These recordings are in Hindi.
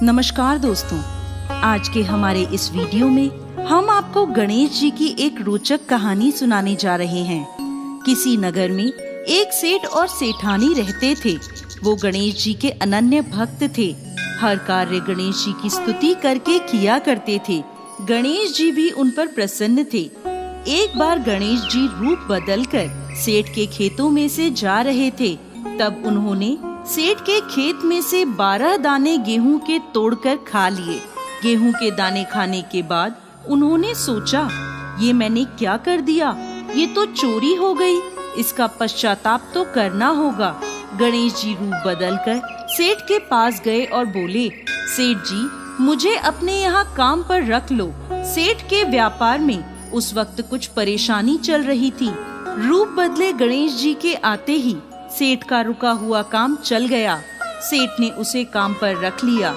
नमस्कार दोस्तों, आज के हमारे इस वीडियो में हम आपको गणेश जी की एक रोचक कहानी सुनाने जा रहे हैं। किसी नगर में एक सेठ और सेठानी रहते थे। वो गणेश जी के अनन्य भक्त थे। हर कार्य गणेश जी की स्तुति करके किया करते थे। गणेश जी भी उन पर प्रसन्न थे। एक बार गणेश जी रूप बदलकर सेठ के खेतों में से जा रहे थे। तब उन्होंने सेठ के खेत में से 12 दाने गेहूं के तोड़कर खा लिए। गेहूं के दाने खाने के बाद उन्होंने सोचा, ये मैंने क्या कर दिया? ये तो चोरी हो गई। इसका पश्चाताप तो करना होगा। गणेश जी रूप बदलकर सेठ के पास गए और बोले, सेठ जी, मुझे अपने यहाँ काम पर रख लो। सेठ के व्यापार में उस वक्त कुछ परेशानी चल रही थी। रूप बदले गणेश जी के आते ही सेठ का रुका हुआ काम चल गया। सेठ ने उसे काम पर रख लिया।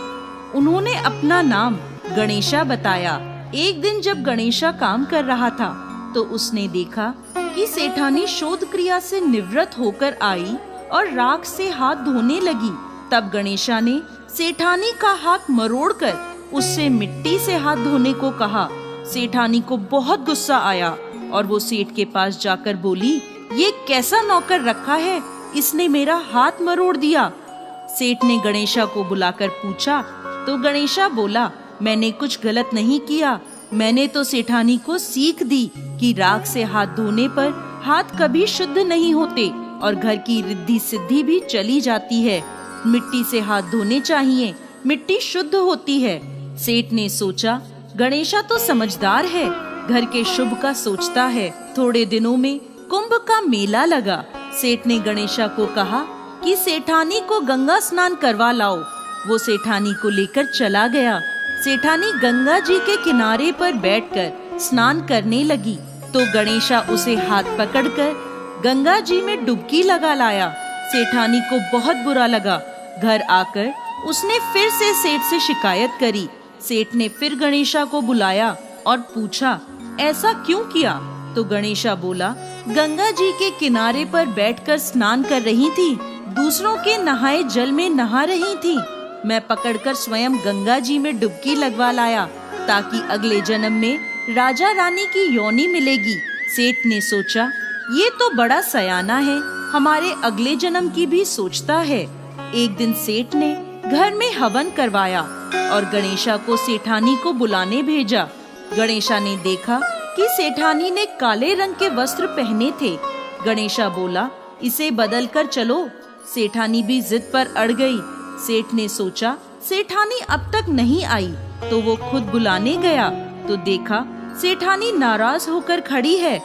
उन्होंने अपना नाम गणेशा बताया। एक दिन जब गणेशा काम कर रहा था तो उसने देखा कि सेठानी शोध क्रिया से निवृत्त होकर आई और राख से हाथ धोने लगी। तब गणेशा ने सेठानी का हाथ मरोड़कर उससे मिट्टी से हाथ धोने को कहा। सेठानी को बहुत गुस्सा आया और वो सेठ के पास जाकर बोली, ये कैसा नौकर रखा है? इसने मेरा हाथ मरोड़ दिया। सेठ ने गणेशा को बुलाकर पूछा तो गणेशा बोला, मैंने कुछ गलत नहीं किया। मैंने तो सेठानी को सीख दी कि राख से हाथ धोने पर हाथ कभी शुद्ध नहीं होते और घर की रिद्धि सिद्धि भी चली जाती है। मिट्टी से हाथ धोने चाहिए, मिट्टी शुद्ध होती है। सेठ ने सोचा, गणेशा तो समझदार है, घर के शुभ का सोचता है। थोड़े दिनों में कुंभ का मेला लगा। सेठ ने गणेशा को कहा कि सेठानी को गंगा स्नान करवा लाओ। वो सेठानी को लेकर चला गया। सेठानी गंगा जी के किनारे पर बैठकर स्नान करने लगी तो गणेशा उसे हाथ पकड़कर गंगा जी में डुबकी लगा लाया। सेठानी को बहुत बुरा लगा। घर आकर उसने फिर से सेठ से शिकायत करी। सेठ ने फिर गणेशा को बुलाया और पूछा, ऐसा क्यों किया? तो गणेशा बोला, गंगा जी के किनारे पर बैठकर स्नान कर रही थी, दूसरों के नहाए जल में नहा रही थी। मैं पकड़कर स्वयं गंगा जी में डुबकी लगवा लाया ताकि अगले जन्म में राजा रानी की योनि मिलेगी। सेठ ने सोचा, ये तो बड़ा सयाना है, हमारे अगले जन्म की भी सोचता है। एक दिन सेठ ने घर में हवन करवाया और गणेशा को सेठानी को बुलाने भेजा। गणेशा ने देखा कि सेठानी ने काले रंग के वस्त्र पहने थे। गणेशा बोला, इसे बदल कर चलो। सेठानी भी जिद पर अड़ गई। सेठ ने सोचा, सेठानी अब तक नहीं आई तो वो खुद बुलाने गया तो देखा सेठानी नाराज होकर खड़ी है।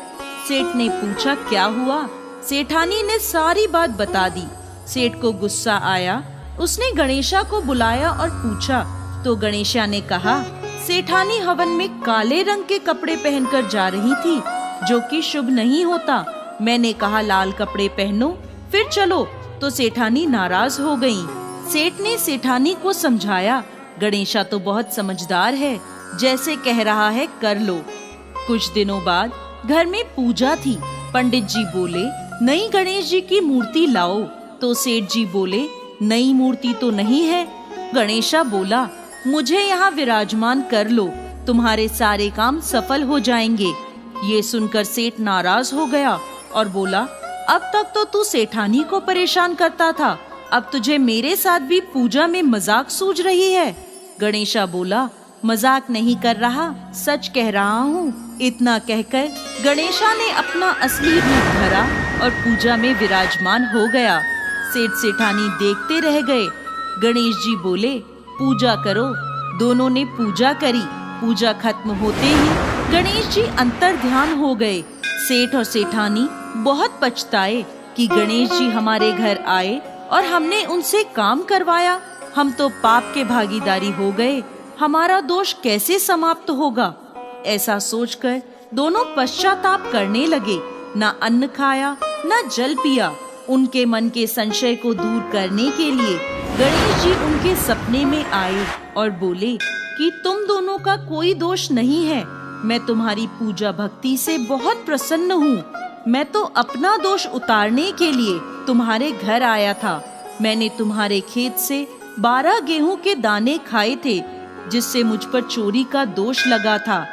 सेठ ने पूछा, क्या हुआ? सेठानी ने सारी बात बता दी। सेठ को गुस्सा आया। उसने गणेशा को बुलाया और पूछा तो गणेशा ने कहा, सेठानी हवन में काले रंग के कपड़े पहनकर जा रही थी जो कि शुभ नहीं होता। मैंने कहा लाल कपड़े पहनो फिर चलो तो सेठानी नाराज हो गई। सेठ ने सेठानी को समझाया, गणेशा तो बहुत समझदार है, जैसे कह रहा है कर लो। कुछ दिनों बाद घर में पूजा थी। पंडित जी बोले, नई गणेश जी की मूर्ति लाओ। तो सेठ जी बोले, नई मूर्ति तो नहीं है। गणेशा बोला, मुझे यहाँ विराजमान कर लो, तुम्हारे सारे काम सफल हो जाएंगे। ये सुनकर सेठ नाराज हो गया और बोला, अब तक तो तू सेठानी को परेशान करता था, अब तुझे मेरे साथ भी पूजा में मजाक सूझ रही है। गणेशा बोला, मजाक नहीं कर रहा, सच कह रहा हूँ। इतना कहकर गणेशा ने अपना असली रूप धरा और पूजा में विराजमान हो गया। सेठ सेठानी देखते रह गए। गणेश जी बोले, पूजा करो। दोनों ने पूजा करी। पूजा खत्म होते ही गणेश जी अंतर ध्यान हो गए। सेठ और सेठानी बहुत पछताए कि गणेश जी हमारे घर आए और हमने उनसे काम करवाया। हम तो पाप के भागीदारी हो गए, हमारा दोष कैसे समाप्त होगा? ऐसा सोचकर दोनों पश्चाताप करने लगे। न अन्न खाया न जल पिया। उनके मन के संशय को दूर करने के लिए गणेश जी उनके सपने में आए और बोले कि तुम दोनों का कोई दोष नहीं है। मैं तुम्हारी पूजा भक्ति से बहुत प्रसन्न हूँ। मैं तो अपना दोष उतारने के लिए तुम्हारे घर आया था। मैंने तुम्हारे खेत से 12 गेहूं के दाने खाए थे, जिससे मुझ पर चोरी का दोष लगा था।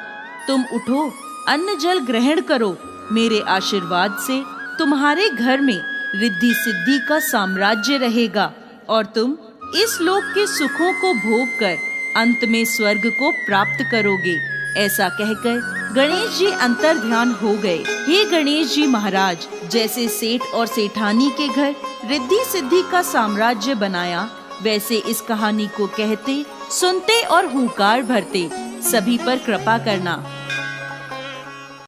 तुम उठो, अन्न जल ग्रहण करो। मेरे आशीर्वाद से तुम्हारे घर में रिद्धि सिद्धि का साम्राज्य रहेगा और तुम इस लोक के सुखों को भोग कर अंत में स्वर्ग को प्राप्त करोगे। ऐसा कहकर गणेश जी अंतर ध्यान हो गए। हे गणेश जी महाराज, जैसे सेठ और सेठानी के घर रिद्धि सिद्धि का साम्राज्य बनाया, वैसे इस कहानी को कहते, सुनते और हुंकार भरते सभी पर कृपा करना।